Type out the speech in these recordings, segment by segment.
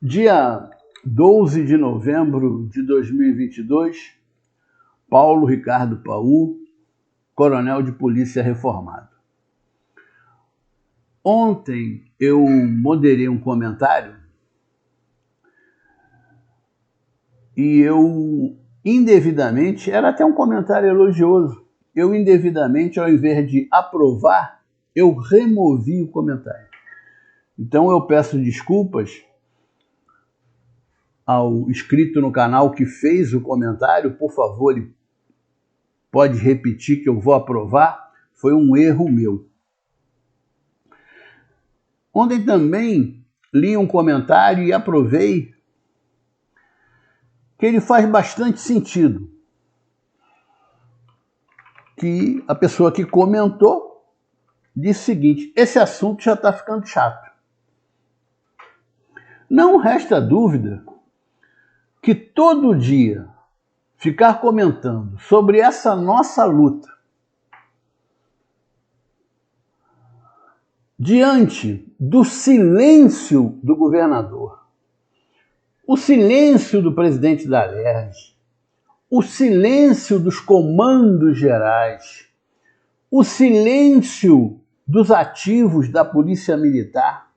Dia 12 de novembro de 2022, Paulo Ricardo Paul, coronel de polícia reformado. Ontem eu moderei um comentário e eu indevidamente, era até um comentário elogioso, eu indevidamente, ao invés de aprovar, eu removi o comentário. Então eu peço desculpas ao inscrito no canal que fez o comentário, por favor, ele pode repetir que eu vou aprovar, foi um erro meu. Ontem também li um comentário e aprovei que ele faz bastante sentido. Que a pessoa que comentou disse o seguinte: esse assunto já está ficando chato. Não resta dúvida que todo dia ficar comentando sobre essa nossa luta diante do silêncio do governador, o silêncio do presidente da Alerj, o silêncio dos comandos gerais, o silêncio dos ativos da Polícia Militar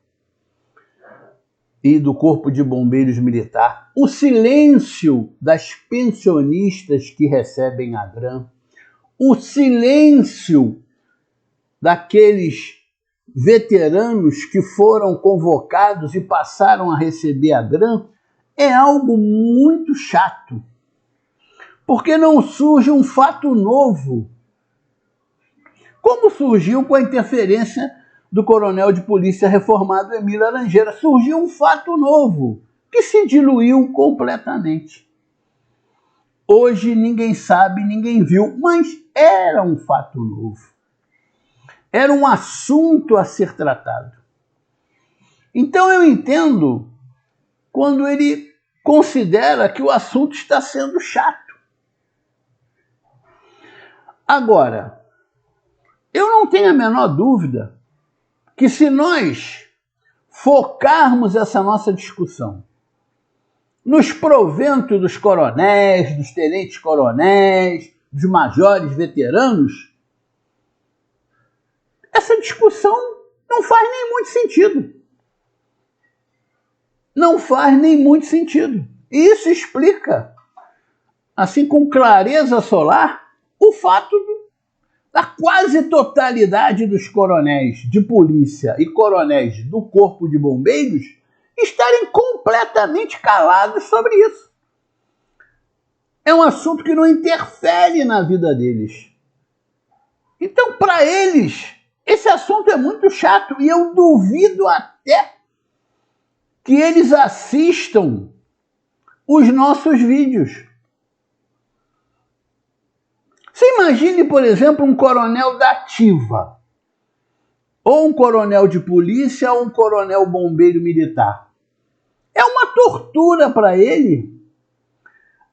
e do Corpo de Bombeiros Militar, o silêncio das pensionistas que recebem a GRAM, o silêncio daqueles veteranos que foram convocados e passaram a receber a GRAM, é algo muito chato, porque não surge um fato novo, como surgiu com a interferência do coronel de polícia reformado Emílio Laranjeira. Surgiu um fato novo, que se diluiu completamente. Hoje ninguém sabe, ninguém viu, mas era um fato novo. Era um assunto a ser tratado. Então eu entendo quando ele considera que o assunto está sendo chato. Agora, eu não tenho a menor dúvida que se nós focarmos essa nossa discussão nos proventos dos coronéis, dos tenentes-coronéis, dos majores veteranos, essa discussão não faz nem muito sentido. Não faz nem muito sentido. E isso explica, assim com clareza solar, o fato da quase totalidade dos coronéis de polícia e coronéis do Corpo de Bombeiros estarem completamente calados sobre isso. É um assunto que não interfere na vida deles. Então, para eles, esse assunto é muito chato e eu duvido até que eles assistam os nossos vídeos. Você imagine, por exemplo, um coronel da ativa, ou um coronel de polícia, ou um coronel bombeiro militar. É uma tortura para ele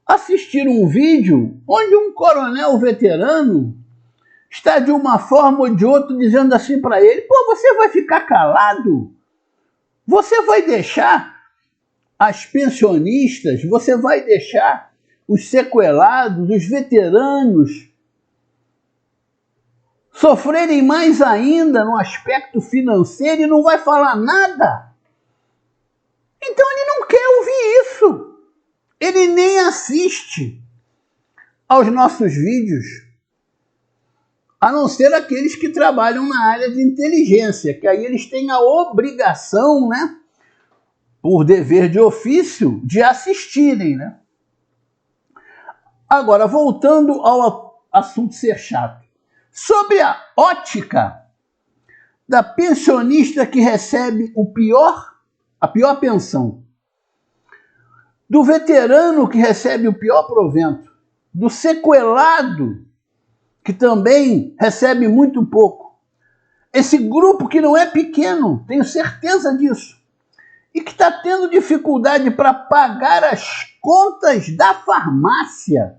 assistir um vídeo onde um coronel veterano está de uma forma ou de outra dizendo assim para ele: pô, você vai ficar calado? Você vai deixar as pensionistas, você vai deixar os sequelados, os veteranos sofrerem mais ainda no aspecto financeiro e não vai falar nada? Então ele não quer ouvir isso. Ele nem assiste aos nossos vídeos, a não ser aqueles que trabalham na área de inteligência, que aí eles têm a obrigação, né, por dever de ofício, de assistirem, né? Agora, voltando ao assunto ser chato. Sobre a ótica da pensionista que recebe a pior pensão, do veterano que recebe o pior provento, do sequelado que também recebe muito pouco. Esse grupo que não é pequeno, tenho certeza disso, e que está tendo dificuldade para pagar as contas da farmácia,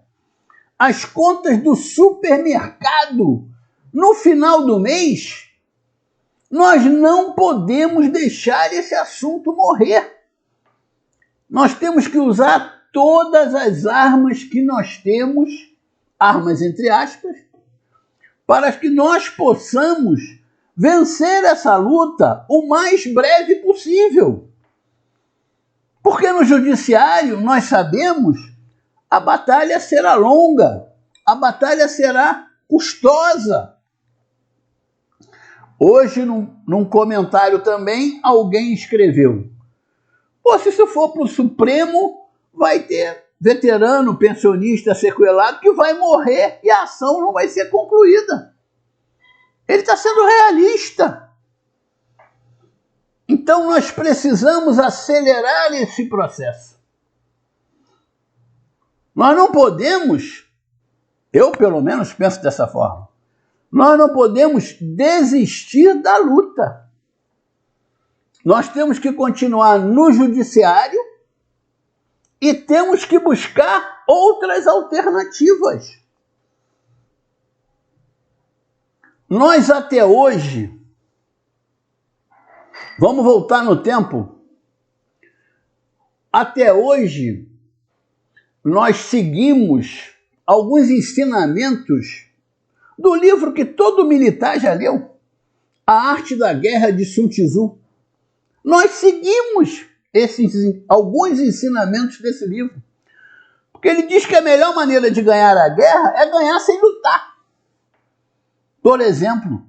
as contas do supermercado no final do mês, nós não podemos deixar esse assunto morrer. Nós temos que usar todas as armas que nós temos, armas entre aspas, para que nós possamos vencer essa luta o mais breve possível. Porque no judiciário, nós sabemos, a batalha será longa, a batalha será custosa. Hoje, num comentário também, alguém escreveu: pô, se isso for para o Supremo, vai ter veterano, pensionista, sequelado que vai morrer e a ação não vai ser concluída. Ele está sendo realista. Então nós precisamos acelerar esse processo. Nós não podemos, eu pelo menos penso dessa forma, nós não podemos desistir da luta. Nós temos que continuar no judiciário e temos que buscar outras alternativas. Nós até hoje, vamos voltar no tempo, até hoje nós seguimos alguns ensinamentos do livro que todo militar já leu, A Arte da Guerra, de Sun Tzu. Nós seguimos alguns ensinamentos desse livro. Porque ele diz que a melhor maneira de ganhar a guerra é ganhar sem lutar. Por exemplo,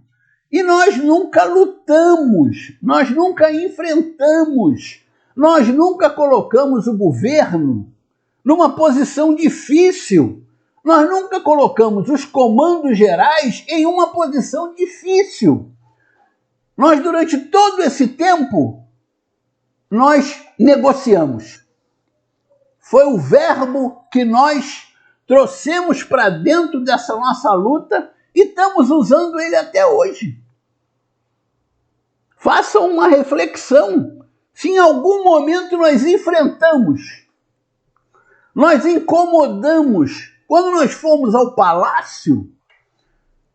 e nós nunca lutamos, nós nunca enfrentamos, nós nunca colocamos o governo numa posição difícil. Nós nunca colocamos os comandos gerais em uma posição difícil. Nós, durante todo esse tempo, nós negociamos. Foi o verbo que nós trouxemos para dentro dessa nossa luta e estamos usando ele até hoje. Façam uma reflexão. Se em algum momento nós enfrentamos, nós incomodamos, quando nós fomos ao palácio,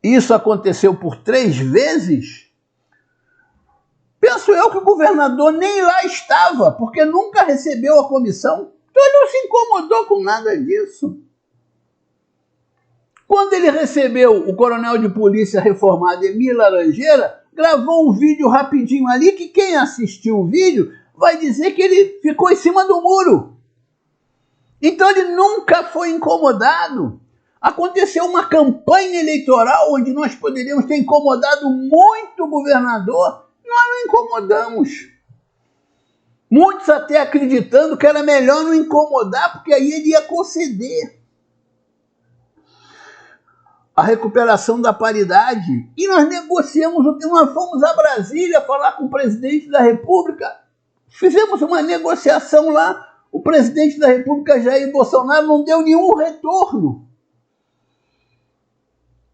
isso aconteceu por 3 vezes, penso eu que o governador nem lá estava, porque nunca recebeu a comissão. Então ele não se incomodou com nada disso. Quando ele recebeu o coronel de polícia reformado Emir Laranjeira, gravou um vídeo rapidinho ali, que quem assistiu o vídeo vai dizer que ele ficou em cima do muro. Então ele nunca foi incomodado. Aconteceu uma campanha eleitoral onde nós poderíamos ter incomodado muito o governador. Nós não incomodamos. Muitos até acreditando que era melhor não incomodar, porque aí ele ia conceder a recuperação da paridade. E nós negociamos, nós fomos a Brasília falar com o presidente da República, fizemos uma negociação lá, o presidente da República, Jair Bolsonaro, não deu nenhum retorno.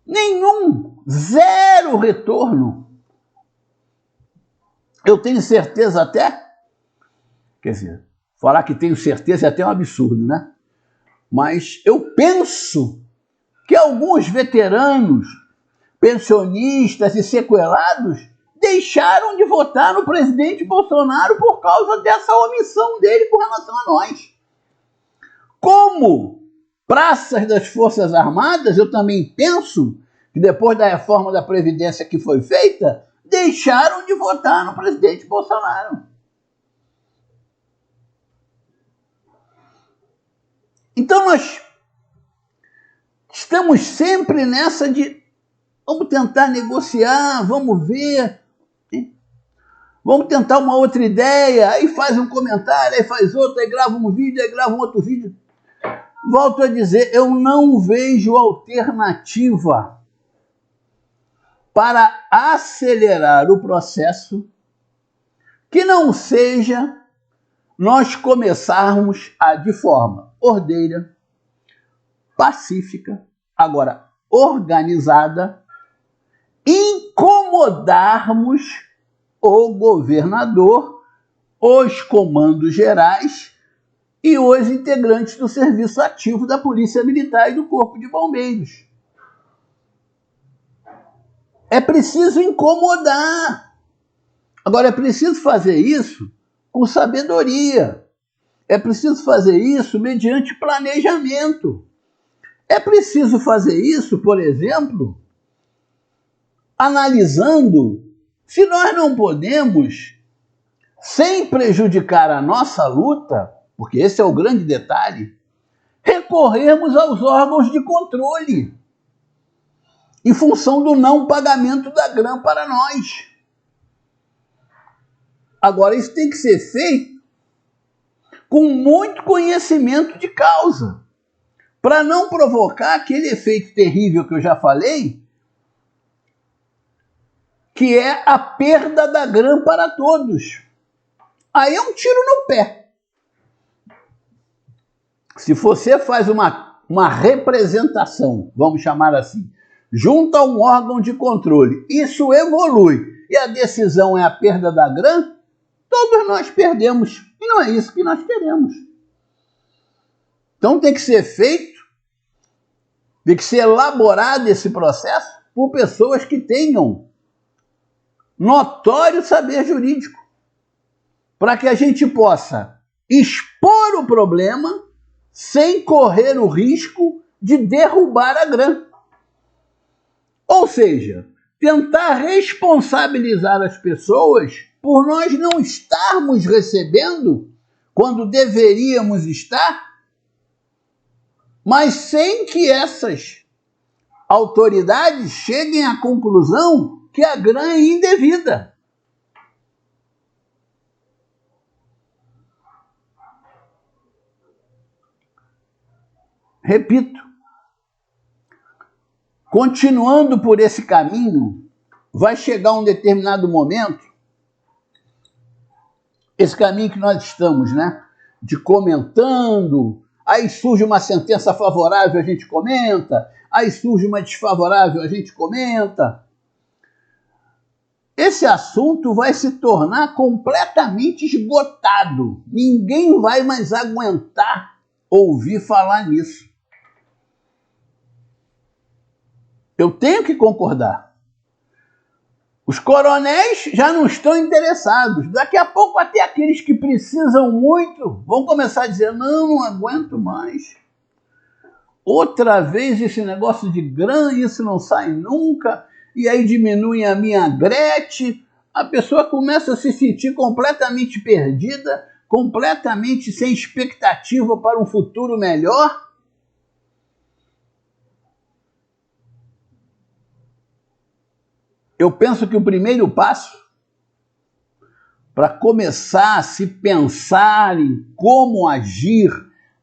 Nenhum, 0 retorno. Eu tenho certeza até, quer dizer, falar que tenho certeza é até um absurdo, né? Mas eu penso que alguns veteranos, pensionistas e sequelados deixaram de votar no presidente Bolsonaro por causa dessa omissão dele com relação a nós. Como praças das Forças Armadas, eu também penso que depois da reforma da Previdência que foi feita, deixaram de votar no presidente Bolsonaro. Então nós estamos sempre nessa de vamos tentar negociar, vamos ver, vamos tentar uma outra ideia, aí faz um comentário, aí faz outro, aí grava um vídeo, aí grava um outro vídeo. Volto a dizer, eu não vejo alternativa para acelerar o processo que não seja nós começarmos de forma ordeira, pacífica, agora organizada, incomodarmos o governador, os comandos gerais e os integrantes do serviço ativo da Polícia Militar e do Corpo de Bombeiros. É preciso incomodar. Agora, é preciso fazer isso com sabedoria. É preciso fazer isso mediante planejamento. É preciso fazer isso, por exemplo, analisando se nós não podemos, sem prejudicar a nossa luta, porque esse é o grande detalhe, recorrermos aos órgãos de controle em função do não pagamento da GRAM para nós. Agora, isso tem que ser feito com muito conhecimento de causa, para não provocar aquele efeito terrível que eu já falei, que é a perda da GRAM para todos. Aí é um tiro no pé. Se você faz uma representação, vamos chamar assim, junto a um órgão de controle, isso evolui e a decisão é a perda da GRAM, todos nós perdemos. E não é isso que nós queremos. Então tem que ser feito, tem que ser elaborado esse processo por pessoas que tenham notório saber jurídico, para que a gente possa expor o problema sem correr o risco de derrubar a GRAM. Ou seja, tentar responsabilizar as pessoas por nós não estarmos recebendo quando deveríamos estar, mas sem que essas autoridades cheguem à conclusão que a GRAM é indevida. Repito, continuando por esse caminho, vai chegar um determinado momento, esse caminho que nós estamos, né? De comentando, aí surge uma sentença favorável, a gente comenta, aí surge uma desfavorável, a gente comenta. Esse assunto vai se tornar completamente esgotado. Ninguém vai mais aguentar ouvir falar nisso. Eu tenho que concordar. Os coronéis já não estão interessados. Daqui a pouco até aqueles que precisam muito vão começar a dizer, não aguento mais. Outra vez esse negócio de GRAM, isso não sai nunca, e aí diminui a minha GRET. A pessoa começa a se sentir completamente perdida, completamente sem expectativa para um futuro melhor. Eu penso que o primeiro passo para começar a se pensar em como agir,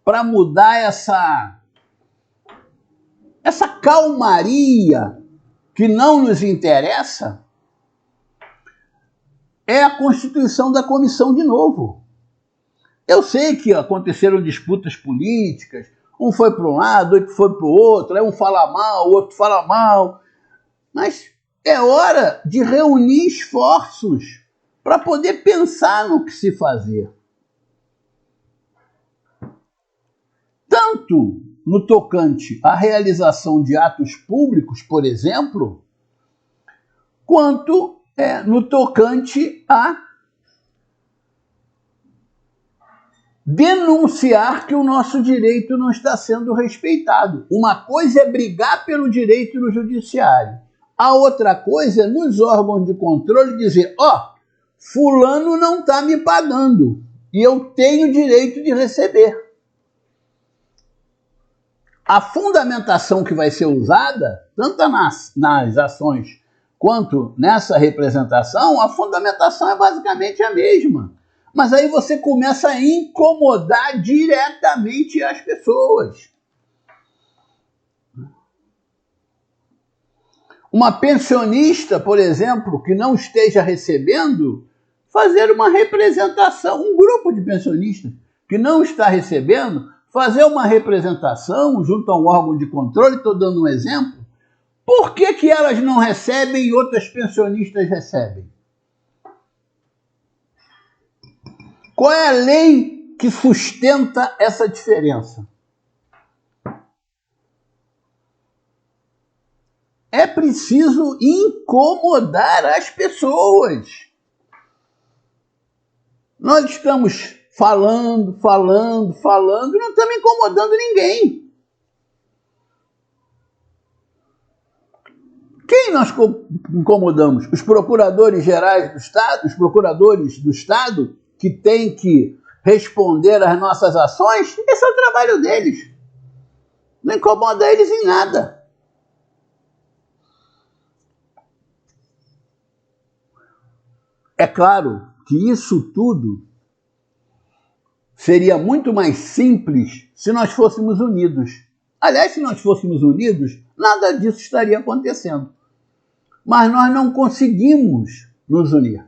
para mudar essa calmaria que não nos interessa, é a constituição da comissão de novo. Eu sei que aconteceram disputas políticas, um foi para um lado, outro foi para o outro, aí um fala mal, o outro fala mal, mas é hora de reunir esforços para poder pensar no que se fazer. Tanto no tocante à realização de atos públicos, por exemplo, quanto no tocante a denunciar que o nosso direito não está sendo respeitado. Uma coisa é brigar pelo direito no judiciário. A outra coisa é nos órgãos de controle dizer, fulano não está me pagando e eu tenho direito de receber. A fundamentação que vai ser usada, tanto nas ações quanto nessa representação, a fundamentação é basicamente a mesma. Mas aí você começa a incomodar diretamente as pessoas. Uma pensionista, por exemplo, que não esteja recebendo, fazer uma representação, um grupo de pensionistas que não está recebendo, fazer uma representação junto a um órgão de controle, estou dando um exemplo, por que elas não recebem e outras pensionistas recebem? Qual é a lei que sustenta essa diferença? É preciso incomodar as pessoas. Nós estamos falando, e não estamos incomodando ninguém. Quem nós incomodamos? Os procuradores gerais do Estado, os procuradores do Estado, que têm que responder às nossas ações? Esse é o trabalho deles. Não incomoda eles em nada. É claro que isso tudo seria muito mais simples se nós fôssemos unidos. Aliás, se nós fôssemos unidos, nada disso estaria acontecendo. Mas nós não conseguimos nos unir.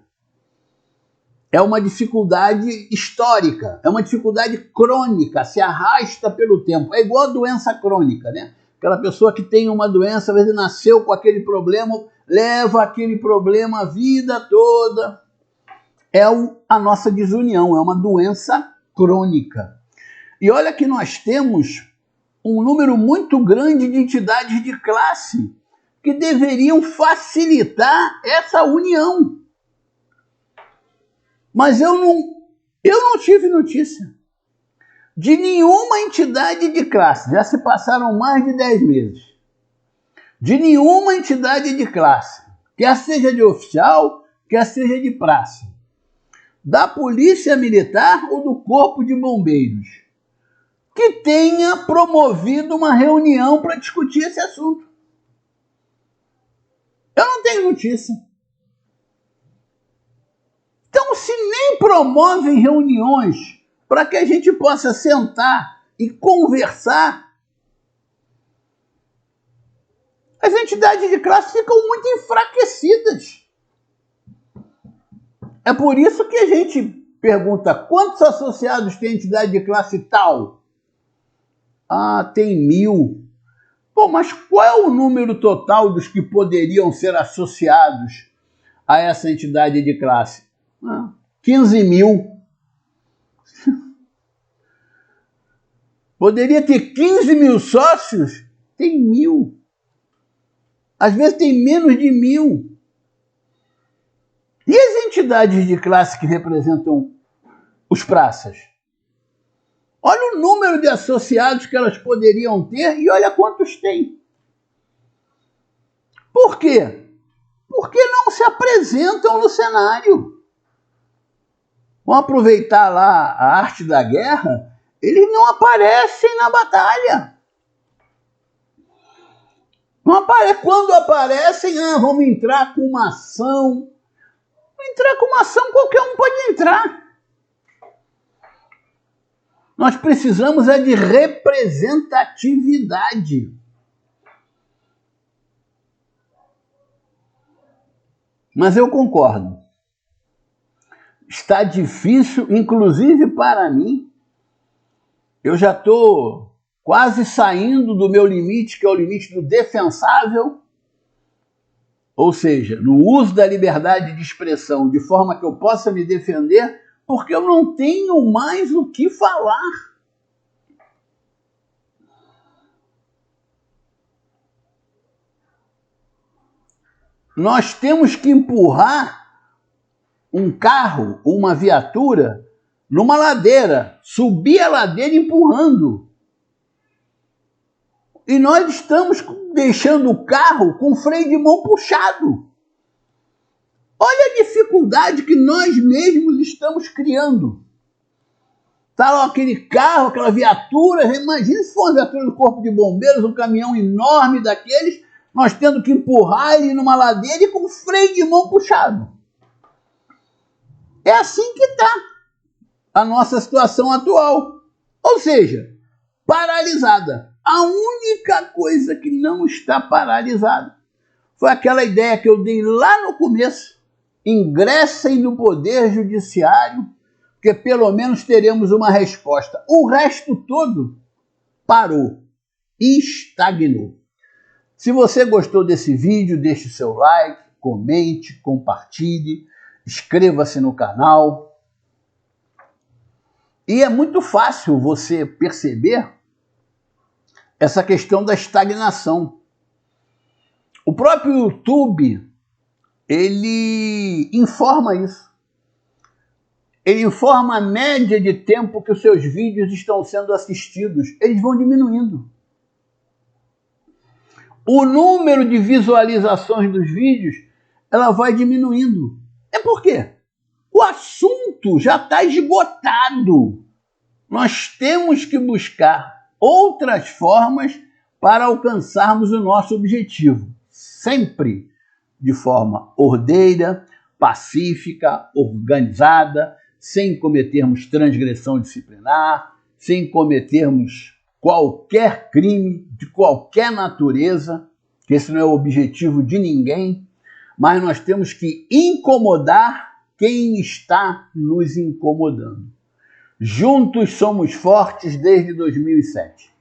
É uma dificuldade histórica, é uma dificuldade crônica, se arrasta pelo tempo. É igual a doença crônica, né? Aquela pessoa que tem uma doença, às vezes nasceu com aquele problema, leva aquele problema a vida toda. É a nossa desunião, é uma doença crônica. E olha que nós temos um número muito grande de entidades de classe que deveriam facilitar essa união. Mas eu não tive notícia de nenhuma entidade de classe. Já se passaram mais de 10 meses. De nenhuma entidade de classe, quer seja de oficial, quer seja de praça, da Polícia Militar ou do Corpo de Bombeiros, que tenha promovido uma reunião para discutir esse assunto. Eu não tenho notícia. Então, se nem promovem reuniões para que a gente possa sentar e conversar, as entidades de classe ficam muito enfraquecidas. É por isso que a gente pergunta: quantos associados tem entidade de classe tal? Ah, tem 1000. Pô, mas qual é o número total dos que poderiam ser associados a essa entidade de classe? 15 mil. Poderia ter 15 mil sócios? Tem 1000. Às vezes tem menos de 1000. E as entidades de classe que representam os praças? Olha o número de associados que elas poderiam ter e olha quantos têm. Por quê? Porque não se apresentam no cenário. Vamos aproveitar lá a arte da guerra, eles não aparecem na batalha. Não aparecem. Quando aparecem, vamos entrar com uma ação. Entrar com uma ação, qualquer um pode entrar. Nós precisamos de representatividade. Mas eu concordo. Está difícil, inclusive para mim. Eu já estou quase saindo do meu limite, que é o limite do defensável. Ou seja, no uso da liberdade de expressão, de forma que eu possa me defender, porque eu não tenho mais o que falar. Nós temos que empurrar um carro, uma viatura, numa ladeira, subir a ladeira empurrando. E nós estamos deixando o carro com o freio de mão puxado. Olha a dificuldade que nós mesmos estamos criando. Está lá aquele carro, aquela viatura, imagina se for uma viatura do Corpo de Bombeiros, um caminhão enorme daqueles, nós tendo que empurrar ele numa ladeira e com o freio de mão puxado. É assim que está a nossa situação atual. Ou seja, paralisada. A única coisa que não está paralisada foi aquela ideia que eu dei lá no começo. Ingressem no Poder Judiciário, porque pelo menos teremos uma resposta. O resto todo parou, estagnou. Se você gostou desse vídeo, deixe seu like, comente, compartilhe, inscreva-se no canal. E é muito fácil você perceber essa questão da estagnação. O próprio YouTube, ele informa isso. ele informa a média de tempo que os seus vídeos estão sendo assistidos. Eles vão diminuindo. O número de visualizações dos vídeos, ela vai diminuindo. É por quê? O assunto já está esgotado. Nós temos que buscar outras formas para alcançarmos o nosso objetivo. Sempre de forma ordeira, pacífica, organizada, sem cometermos transgressão disciplinar, sem cometermos qualquer crime de qualquer natureza, que esse não é o objetivo de ninguém, mas nós temos que incomodar quem está nos incomodando. Juntos somos fortes desde 2007.